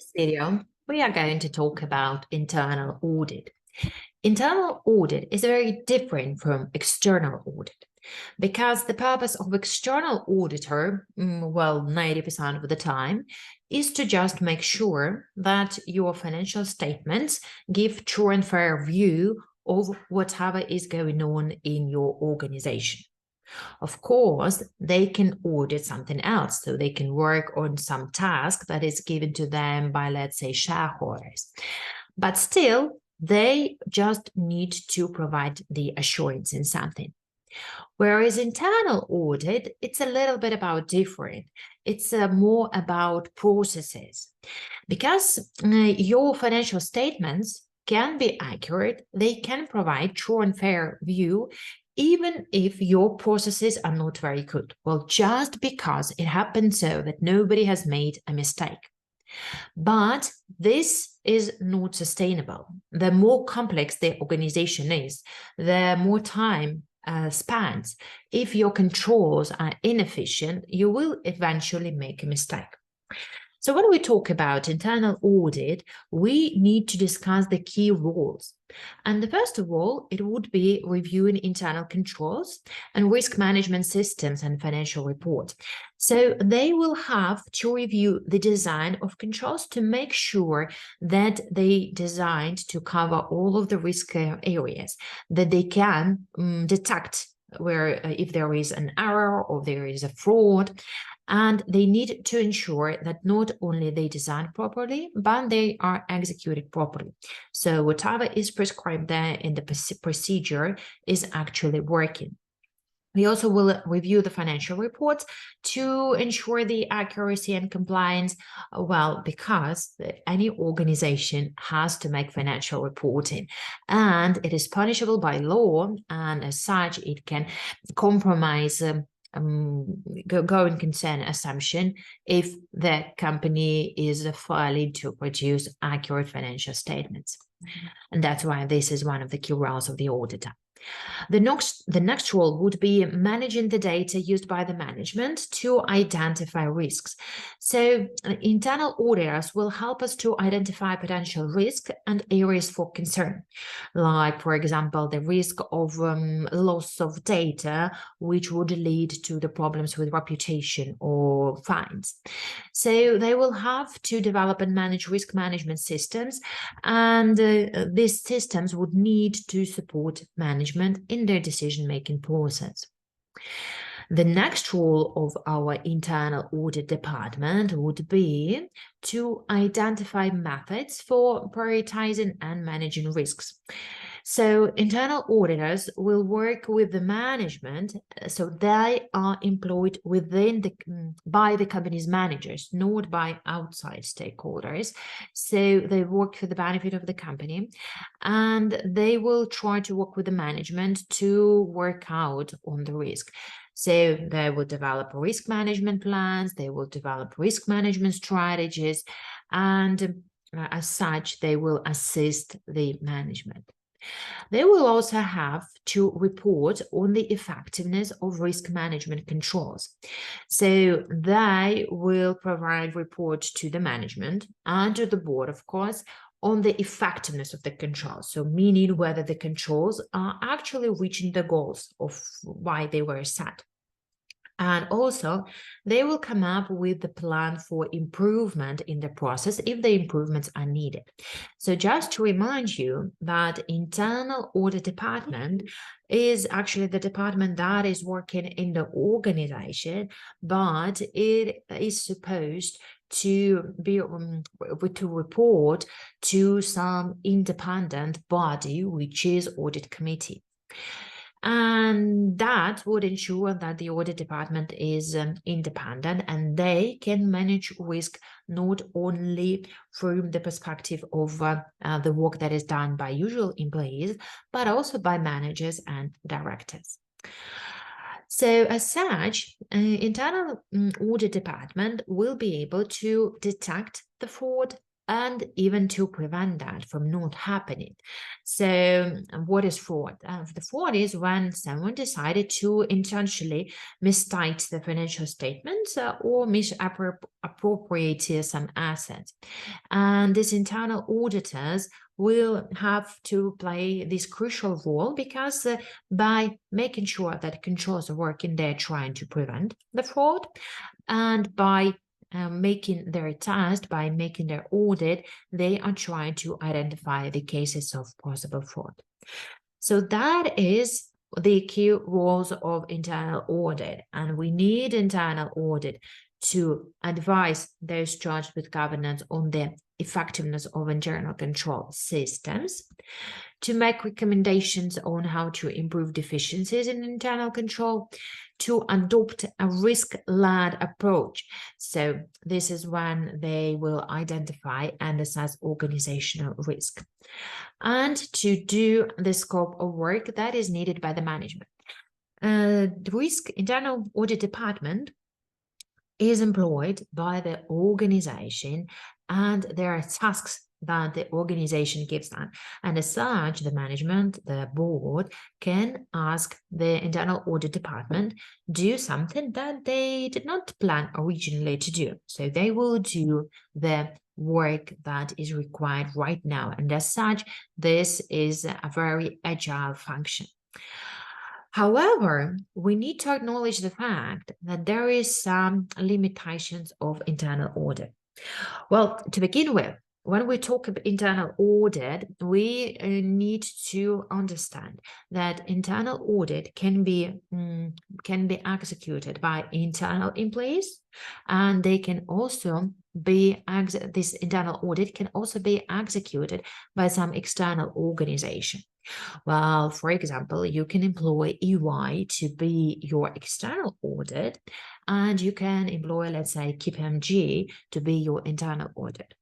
this video, we are going to talk about internal audit. Internal audit is very different from external audit because the purpose of external auditor, 90% of the time, is to just make sure that your financial statements give true and fair view of whatever is going on in your organization. Of course, they can audit something else, so they can work on some task that is given to them by, let's say, shareholders. But still, they just need to provide the assurance in something. Whereas internal audit, it's a little bit about different. It's more about processes. Because your financial statements can be accurate, they can provide true and fair view, even if your processes are not very good. Well, just because it happens so that nobody has made a mistake. But this is not sustainable. The more complex the organization is, the more time spans. If your controls are inefficient, you will eventually make a mistake. So when we talk about internal audit, we need to discuss the key roles. And first of all, it would be reviewing internal controls and risk management systems and financial reports. So they will have to review the design of controls to make sure that they designed to cover all of the risk areas, that they can detect where if there is an error or there is a fraud. And they need to ensure that not only they design properly, but they are executed properly. So whatever is prescribed there in the procedure is actually working. We also will review the financial reports to ensure the accuracy and compliance, because any organization has to make financial reporting, and it is punishable by law, and as such, it can compromise going concern assumption if the company is failing to produce accurate financial statements. And that's why this is one of the key roles of the auditor. The next role would be managing the data used by the management to identify risks. So internal auditors will help us to identify potential risk and areas for concern, like, for example, the risk of loss of data, which would lead to the problems with reputation or fines. So they will have to develop and manage risk management systems, and these systems would need to support management in their decision-making process. The next role of our internal audit department would be to identify methods for prioritizing and managing risks. So internal auditors will work with the management, so they are employed by the company's managers, not by outside stakeholders. So they work for the benefit of the company, and they will try to work with the management to work out on the risk. So they will develop risk management plans, they will develop risk management strategies, and as such, they will assist the management. They will also have to report on the effectiveness of risk management controls. So they will provide reports to the management and to the board, of course, on the effectiveness of the controls. So meaning whether the controls are actually reaching the goals of why they were set. And also, they will come up with the plan for improvement in the process if the improvements are needed. So just to remind you that internal audit department is actually the department that is working in the organization, but it is supposed to be to report to some independent body, which is audit committee. And that would ensure that the audit department is independent and they can manage risk not only from the perspective of the work that is done by usual employees, but also by managers and directors. So as such, internal audit department will be able to detect the fraud, and even to prevent that from not happening. So what is fraud? The fraud is when someone decided to intentionally misstate the financial statements or misappropriate some assets. And these internal auditors will have to play this crucial role because by making sure that controls are working, they're trying to prevent the fraud, and by making their test, by making their audit, they are trying to identify the cases of possible fraud. So that is the key roles of internal audit, and we need internal audit to advise those charged with governance on the effectiveness of internal control systems, to make recommendations on how to improve deficiencies in internal control, to adopt a risk-led approach. So this is when they will identify and assess organizational risk, and to do the scope of work that is needed by the management. The risk internal audit department is employed by the organization, and there are tasks that the organization gives them. And as such, the management, the board, can ask the internal audit department do something that they did not plan originally to do. So they will do the work that is required right now. And as such, this is a very agile function. However, we need to acknowledge the fact that there is some limitations of internal audit. Well, to begin with, when we talk about internal audit, we need to understand that internal audit can be executed by internal employees, and they can also be this internal audit can also be executed by some external organization. Well, for example, you can employ EY to be your external audit, and you can employ, let's say, KPMG to be your internal audit.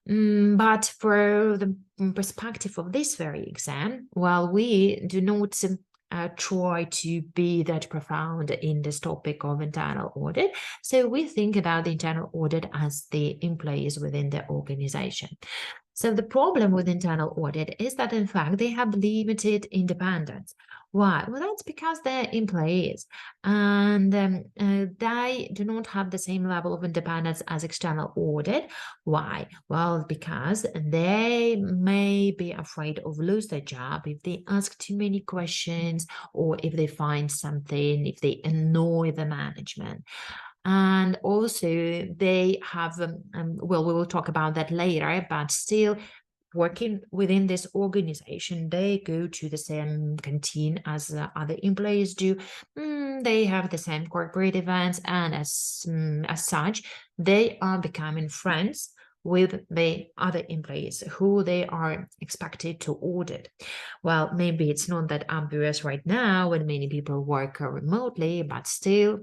But for the perspective of this very exam, well, we do not try to be that profound in this topic of internal audit. So we think about the internal audit as the employees within the organization. So the problem with internal audit is that, in fact, they have limited independence. Why? Well, that's because they're employees, and they do not have the same level of independence as external audit. Why? Well, because they may be afraid of lose their job if they ask too many questions, or if they find something, if they annoy the management. And also they have, well, we will talk about that later, but still working within this organization, they go to the same canteen as other employees do. They have the same corporate events, and as such, they are becoming friends with the other employees who they are expected to audit. Well, maybe it's not that obvious right now when many people work remotely, but still,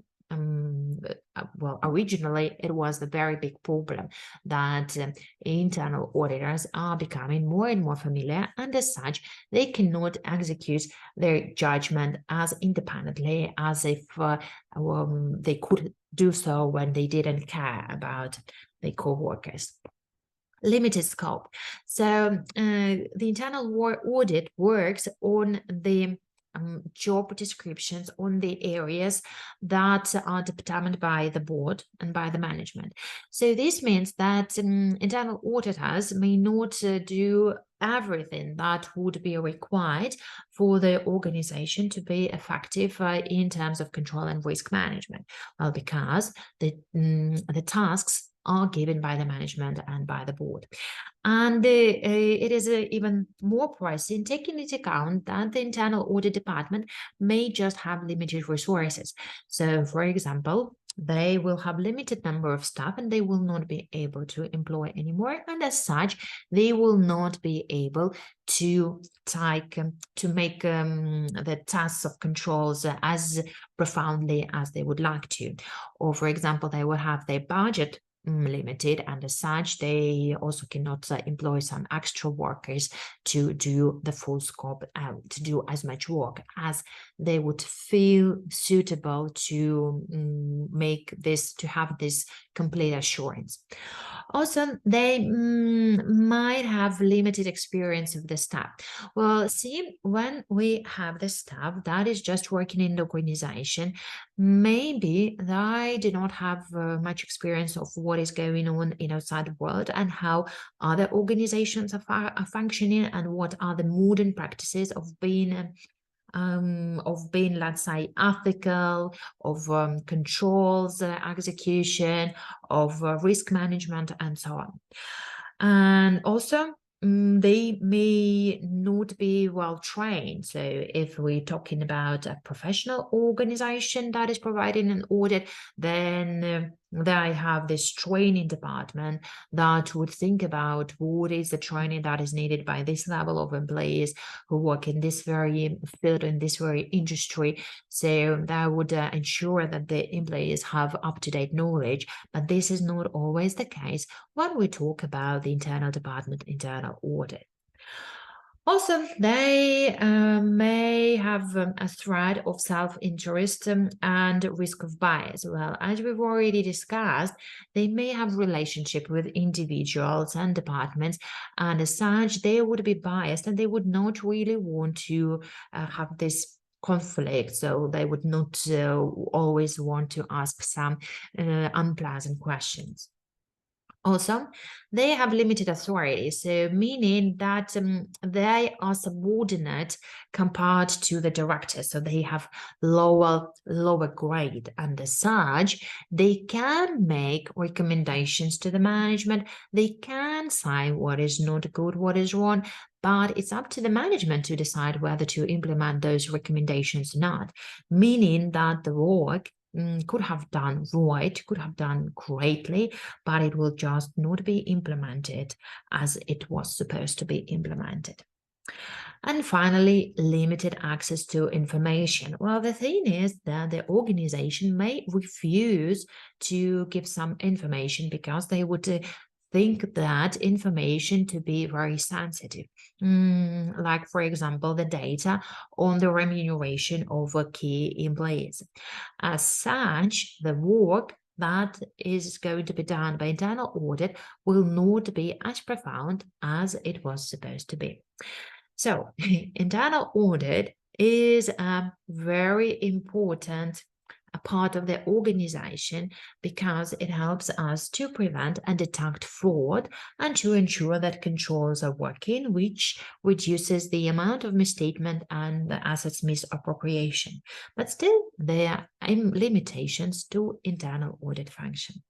well, originally it was a very big problem that internal auditors are becoming more and more familiar, and as such, they cannot execute their judgment as independently as if they could do so when they didn't care about the co-workers. Limited scope. So the internal audit works on the job descriptions, on the areas that are determined by the board and by the management. So this means that internal auditors may not do everything that would be required for the organization to be effective in terms of control and risk management. Well, because the tasks are given by the management and by the board. And it is even more pricey, taking into account that the internal audit department may just have limited resources. So, for example, they will have limited number of staff, and they will not be able to employ anymore. And as such, they will not be able to make the tasks of controls as profoundly as they would like to. Or, for example, they will have their budget limited, and as such they also cannot employ some extra workers to do the full scope, to do as much work as they would feel suitable to have this complete assurance. Also, they might have limited experience of the staff. Well, see, when we have the staff that is just working in the organization, maybe they do not have much experience of what is going on in outside the world and how other organizations are functioning and what are the modern practices of being, let's say, ethical, of controls execution, of risk management, and so on. And also, they may not be well trained. So if we're talking about a professional organization that is providing an audit, then they have this training department that would think about what is the training that is needed by this level of employees who work in this very field, in this very industry. So that would ensure that the employees have up-to-date knowledge. But this is not always the case when we talk about the internal department, internal audit. Also, they may have a threat of self-interest and risk of bias. Well, as we've already discussed, they may have relationship with individuals and departments, and as such, they would be biased and they would not really want to have this conflict. So they would not always want to ask some unpleasant questions. Also, they have limited authority, so meaning that they are subordinate compared to the director, so they have lower grade, and as such, they can make recommendations to the management. They can say what is not good, what is wrong, but it's up to the management to decide whether to implement those recommendations or not, meaning that the work could have done right, could have done greatly, but it will just not be implemented as it was supposed to be implemented. And finally, limited access to information. Well, the thing is that the organization may refuse to give some information because they would think that information to be very sensitive. Like, for example, the data on the remuneration of key employees. As such, the work that is going to be done by internal audit will not be as profound as it was supposed to be. So, internal audit is a very important part of the organization because it helps us to prevent and detect fraud and to ensure that controls are working, which reduces the amount of misstatement and the assets misappropriation. But still, there are limitations to internal audit function.